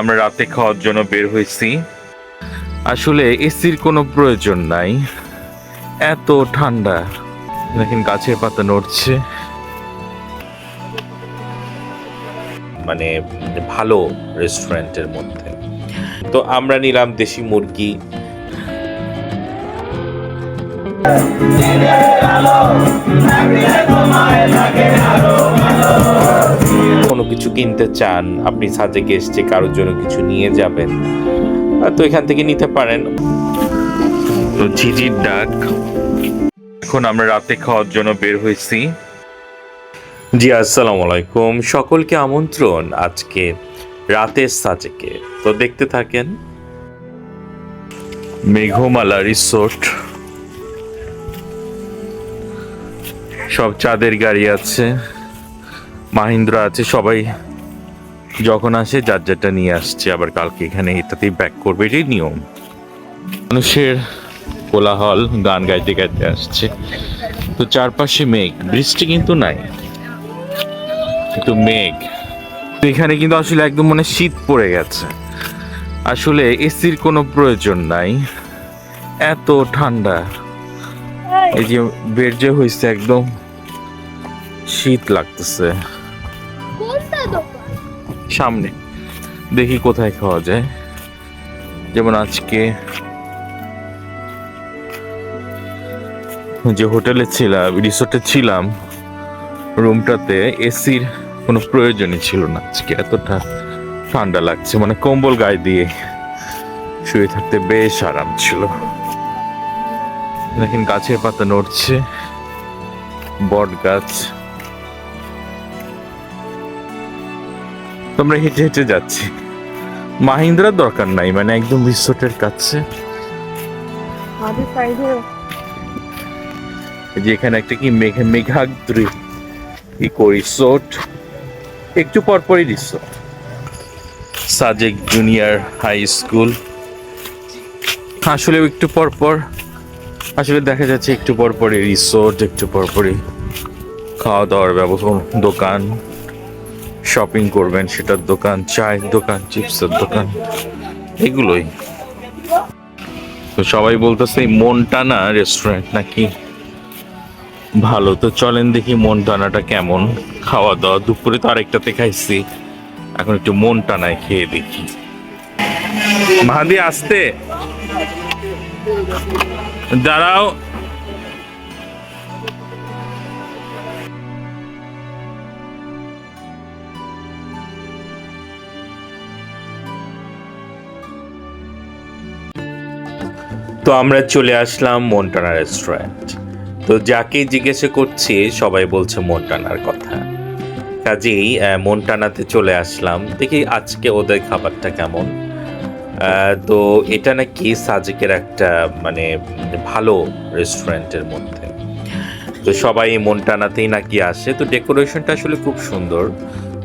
আমরা রাতে খাওয়ার জন্য বের হয়েছি। আসলে এসির কোনো প্রয়োজন নাই, এত ঠান্ডা। দেখেন গাছের পাতা নড়ছে। মানে ভালো রেস্টুরেন্টের মধ্যে তো আমরা নিলাম দেশি মুরগি। কোনো কিছু কিনতে চান, আপনি সাজে এসছে কারোর জন্য কিছু নিয়ে যাবেন, তো এখান থেকে নিতে পারেন। তো ঝিঝির ডাক। এখন আমরা রাতে খাওয়ার জন্য বের হয়েছি। জি আসসালামু আলাইকুম, সকলকে আমন্ত্রণ আজকে রাতের সাজেকে। তো দেখতে থাকেন। মেঘমালা রিসোর্ট, সব চাঁদের গাড়ি আছে, মাহিন্দ্রা আছে। সবাই যখন আসে যার যারটা নিয়ে আসছে, আবার কালকে এখানে এটাতেই ব্যাক করবে, এটাই নিয়ম। মানুষের কোলাহল, গান গাইতে গাইতে আসছে। তো চারপাশে মেঘ, বৃষ্টি কিন্তু নাই, কিন্তু মেঘ। এখানে কিন্তু আসলে একদম মানে শীত পড়ে গেছে। আসলে এসির কোনো প্রয়োজন নাই, এত ঠান্ডা। এই যে বের যে হয়েছে, একদম শীত লাগতেছে। সামনে দেখি কোথায় খাওয়া যায়। যেমন আজকে যে হোটেলে ছিলাম, রিসোর্টে ছিলাম, রুমটাতে এসির কোনো প্রয়োজনই ছিল না। আজকে এতটা ঠান্ডা লাগছে, মানে কম্বল গায়ে দিয়ে শুয়ে থাকতে বেশ আরাম ছিল। দেখেন গাছের পাতা নড়ছে, বট গাছ। তোমরা হেঁটে হেঁটে যাচ্ছি, মাহিন্দ্রার দরকার নাই, মানে একদম রিসোর্টের কাছে। যে এখানে একটা কি মেঘাদ্রি ইকো রিসোর্ট, একটু পরপরই resort. Sajek junior high school, আসলে একটু পরপর আসলে দেখা যাচ্ছে, একটু পরপরই রিসোর্ট, একটু পরপরই খাওয়া দাওয়ার ব্যবস্থা, দোকান, শপিং করবেন সেটার দোকান, চায়ের দোকান, চিপসের দোকান, এগুলোই। তো সবাই বলতেছে মনটানা রেস্টুরেন্ট নাকি ভালো। তো চলেন দেখি মনটানাটা কেমন। খাওয়া দাওয়া দুপুরে তো আরেকটাতে খাইছি, এখন একটু মনটানায় খেয়ে দেখি। মাহাদি আসতে দাঁড়াও। তো আমরা চলে আসলাম মনটানা রেস্টুরেন্ট। তো যাকেই জিজ্ঞেস করছি সবাই বলছে মনটানার কথা, কাজেই মনটানাতে চলে আসলাম। দেখি আজকে ওদের খাবারটা কেমন। তো এটা নাকি সাজেকের একটা মানে ভালো রেস্টুরেন্টের মধ্যে। তো সবাই মনটানাতেই নাকি আসে। তো ডেকোরেশনটা আসলে খুব সুন্দর।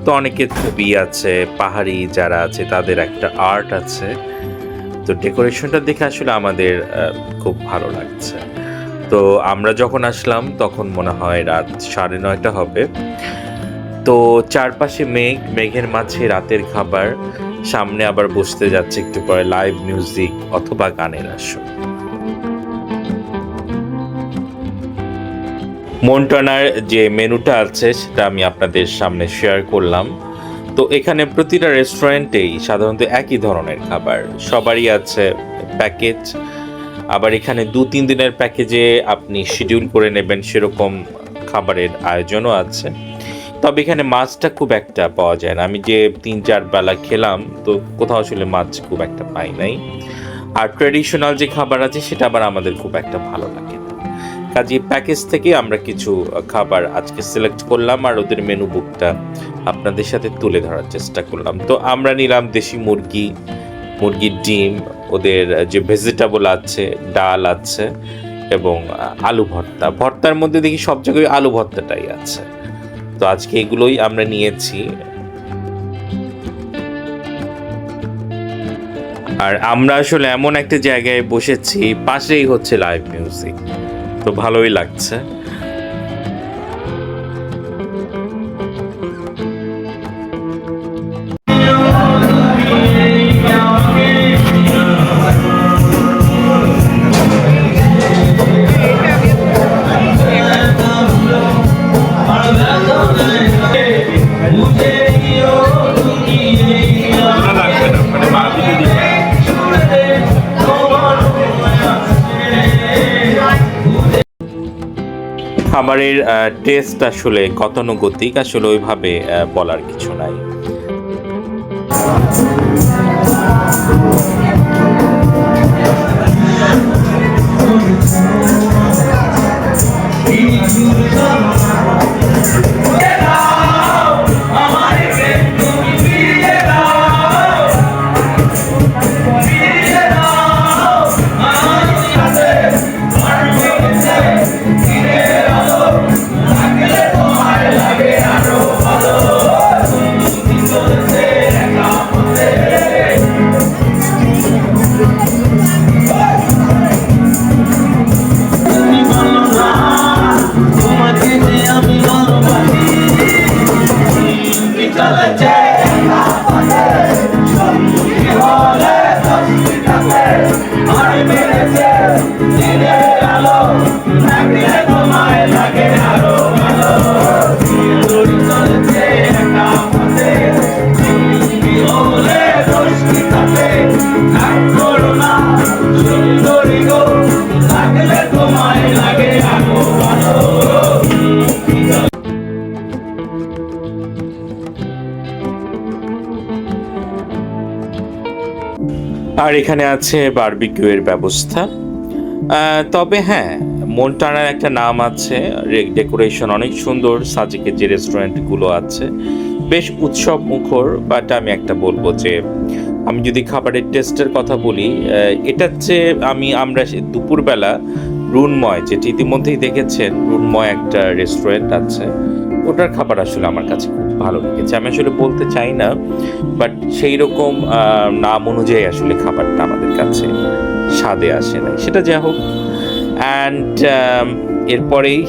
তো অনেকের ছবি আছে, পাহাড়ি যারা আছে তাদের একটা আর্ট আছে। তো ডেকোরেশনটা দেখে আসলে আমাদের খুব ভালো লাগছে। তো আমরা যখন আসলাম তখন মনে হয় রাত 9:30 হবে। তো চারপাশে মেঘ, মেঘের মাঝে রাতের খাবার, সামনে আবার বসতে যাচ্ছে একটু পরে লাইভ মিউজিক অথবা গানের আসর। মনটানার যে মেনুটা আছে সেটা আমি আপনাদের সামনে শেয়ার করলাম। তো এখানে প্রতিটা রেস্টুরেন্টেই সাধারণত একই ধরনের খাবার, সবারই আছে প্যাকেজ। আবার এখানে 2-3 দিনের প্যাকেজে আপনি শিডিউল করে নেবেন সেরকম খাবারের আয়োজনও আছে। তবে এখানে মাছটা খুব একটা পাওয়া যায় না। আমি যে 3-4 বেলা খেলাম, তো কোথাও আসলে মাছ খুব একটা পাই নাই। আর ট্র্যাডিশনাল যে খাবার আছে সেটা আবার আমাদের খুব একটা ভালো লাগে না। কাজে প্যাকেজ থেকে আমরা কিছু খাবার আজকে সিলেক্ট করলাম আর ওদের মেনু বুকটা আপনাদের সাথে তুলে ধরার চেষ্টা করলাম। তো আমরা নিলাম দেশি মুরগি, মুরগির ডিম, ওদের যে ভেজিটেবল আছে, ডাল আছে এবং আলু ভর্তা। ভর্তার মধ্যে দেখি সব জায়গায় আলু ভর্তাটাই আছে। তো আজকে এগুলোই আমরা নিয়েছি। আর আমরা আসলে এমন একটা জায়গায় বসেছি, পাশেই হচ্ছে লাইভ মিউজিক, তো ভালোই লাগছে। খাবারের টেস্ট আসলে গতানুগতিক, আসলে ওইভাবে বলার কিছু নাই। আর এখানে আছে বারবিকিউ এর ব্যবস্থা। তবে হ্যাঁ, মন্টানার একটা নাম আছে, ডেকোরেশন অনেক সুন্দর, সাজেকের যে রেস্টুরেন্টগুলো আছে বেশ উৎসব মুখর। বাট আমি একটা বলবো যে আমি যদি খাবারের টেস্টের কথা বলি, এটা হচ্ছে আমরা দুপুরবেলা রুনময়, যেটি ইতিমধ্যেই দেখেছেন, রুনময় একটা রেস্টুরেন্ট আছে, ওটার খাবার আসলে আমার কাছে খুব ভালো লেগেছে। আমি আসলে বলতে চাই না, বাট সেই রকম নাম অনুযায়ী আসলে খাবারটা আমাদের কাছে স্বাদে আসে নাই, সেটা যা হোক। অ্যান্ড এরপরেই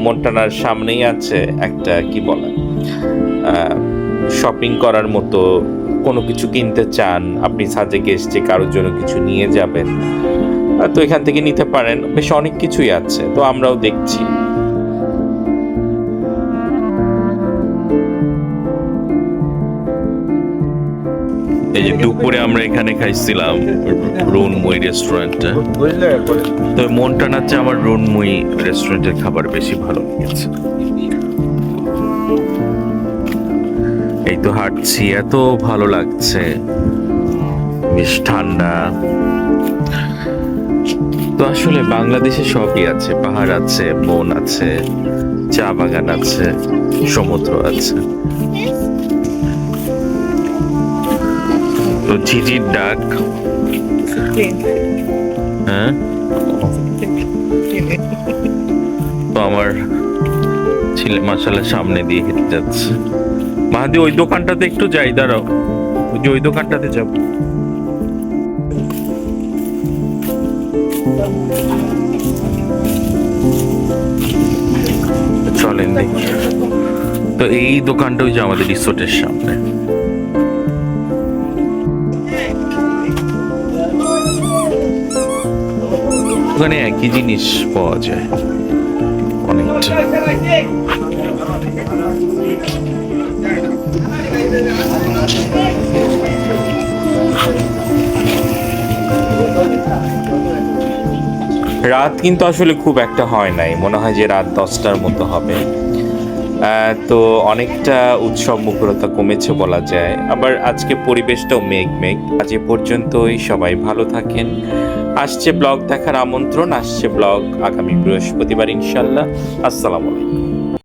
মন্টানার সামনেই আছে একটা কি বলে শপিং করার মতো, কোনো কিছু কিনতে চান আপনি, সাজেকে এসছে কারোর জন্য কিছু নিয়ে যাবেন, তো এখান থেকে নিতে পারেন, বেশ অনেক কিছুই আছে, তো আমরাও দেখছি। এই যে দুপুরে আমরা এখানে খাইছিলাম রুনমুই রেস্টুরেন্টে, তো মন্টানার চেয়ে আমার রুনমুই রেস্টুরেন্টের খাবার বেশি ভালো লেগেছে। এই তো হাঁটছি, এত ভালো লাগছে, বেশ ঠান্ডা। তো আসলে বাংলাদেশে সবই আছে, পাহাড় আছে, বন আছে, চা বাগান আছে, সমুদ্র আছে। তো ঝিঝির ডাক, হ্যাঁ, তো আমার ছেলে মাশাআল্লাহ সামনে দিয়ে হেঁটে যাচ্ছে। মাহাদি, ওই দোকানটাতে একটু যাই, দাঁড়াও, ওই যে ওই দোকানটাতে যাব। চলেন দেখি। তো এই দোকানটা ওই যে আমাদের রিসোর্টের সামনে। ওখানে একই জিনিস পাওয়া যায় অনেকটা। রাত কিন্তু আসলে খুব একটা হয় নাই, মনে হয় যে রাত 10টার মতো হবে। তো অনেকটা উৎসব মুখরতা কমেছে বলা যায়। আবার আজকে পরিবেশটাও মেঘ মেঘ। আজ এ পর্যন্তই, সবাই ভালো থাকেন। আসছে ব্লগ দেখার আমন্ত্রণ, আসছে ব্লগ আগামী বৃহস্পতিবার ইনশাল্লাহ। আসসালামু আলাইকুম।